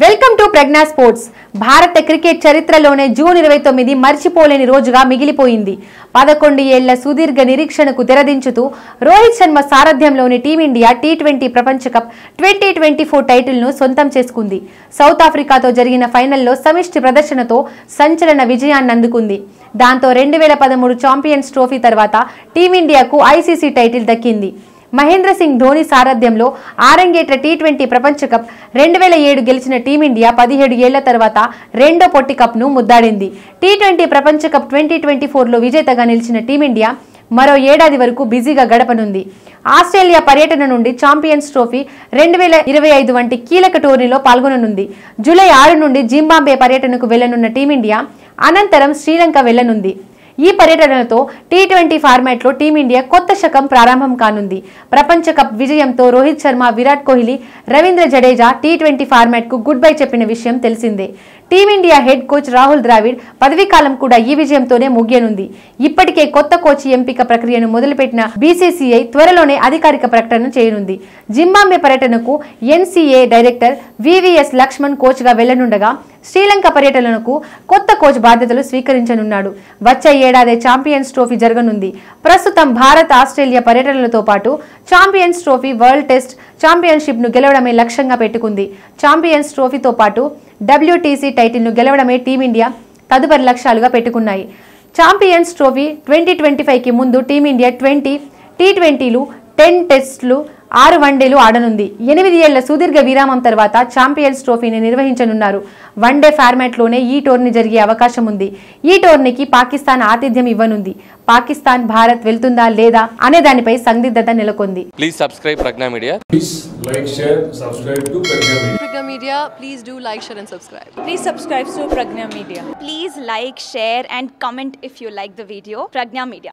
Welcome to Pragya sports. భారత cricket చరిత్రలోనే June 29 మర్చిపోలేని రోజుగా మిగిలిపోయింది. 11 ఏళ్ల సుదీర్ఘ నిరీక్షణకు తెరదించుతూ రోహిత్ శర్మ సారథ్యంలోని టీమిండియా టీ20 ప్రపంచ కప్ 2024 టైటిల్ను సొంతం చేసుకుంది. సౌత్ ఆఫ్రికాతో జరిగిన ఫైనల్లో సమిష్టి ప్రదర్శనతో సంచలన విజయాన్ని అందుకుంది. దాంతో 2013 ఛాంపియన్స్ ట్రోఫీ తర్వాత టీమిండియాకు ఐసీసీ టైటిల్ దక్కింది. మహేంద్ర సింగ్ ధోని సారథ్యంలో ఆరంగేట్ర టీ20 ప్రపంచ కప్ 2007 గెలిచిన టీమిండియా 17 ఏళ్ల తర్వాత రెండో పొట్టి కప్ను ముద్దాడింది. టీ20 ప్రపంచ కప్ 2024లో విజేతగా నిలిచిన టీమిండియా మరో ఏడాది వరకు బిజీగా గడపనుంది. ఆస్ట్రేలియా పర్యటన నుండి ఛాంపియన్స్ ట్రోఫీ 2025 వంటి కీలక టోర్నీలో పాల్గొననుంది. జూలై 6 నుండి జింబాబ్వే పర్యటనకు వెళ్లనున్న టీమిండియా అనంతరం శ్రీలంక వెళ్లనుంది. ఈ పర్యటనతో టీ20 ఫార్మాట్లో టీమిండియా కొత్త శకం ప్రారంభం కానుంది. ప్రపంచ కప్ విజయంతో రోహిత్ శర్మ, విరాట్ కోహ్లీ, రవీంద్ర జడేజా టీ20 ఫార్మాట్కు గుడ్ బై చెప్పిన విషయం తెలిసిందే. Team India head coach Rahul Dravid పదవీకాలం కూడా ఈ విజయంతోనే ముగియనుంది. ఇప్పటికే కొత్త కోచ్ ఎంపిక ప్రక్రియను మొదలుపెట్టిన బీసీసీఐ త్వరలోనే అధికారిక ప్రకటన చేయనుంది. జింబాబ్వే పర్యటనకు ఎన్సీఏ డైరెక్టర్ వివిఎస్ లక్ష్మణ్ కోచ్గా వెళ్లనుండగా శ్రీలంక పర్యటనకు కొత్త కోచ్ బాధ్యతలు స్వీకరించనున్నాడు. వచ్చే ఏడాది ఛాంపియన్స్ ట్రోఫీ జరగనుంది. ప్రస్తుతం భారత్, ఆస్ట్రేలియా పర్యటనలతో పాటు champions trophy, world test championship ను గెలవడమే లక్ష్యంగా పెట్టుకుంది. ఛాంపియన్స్ ట్రోఫీతో పాటు WTC టైటిల్ను గెలవడమే టీమిండియా తదుపరి లక్ష్యాలుగా పెట్టుకున్నాయి. ఛాంపియన్స్ ట్రోఫీ 2025కి ముందు టీమిండియా 20 టీ20లు, 10 టెస్టులు, 6 వన్డేలు ఆడనుంది. 8 ఏళ్ల సుదీర్ఘ విరామం తర్వాత ఛాంపియన్స్ ట్రోఫీని నిర్వహించనున్నారు. వన్డే ఫార్మాట్లోనే ఈ టోర్నీ జరిగే అవకాశం ఉంది. ఈ టోర్నీకి పాకిస్తాన్ ఆతిథ్యం ఇవ్వనుంది. పాకిస్తాన్, భారత్ వెళ్తుందా లేదా అనే దానిపై సందిగ్ధత నెలకొంది. Please subscribe Pragna Media. Please like, share, subscribe to Pragna Media. Pragna Media, please do like, share and subscribe. Please subscribe to Pragna Media. Please like, share and comment if you like the video. Pragna Media.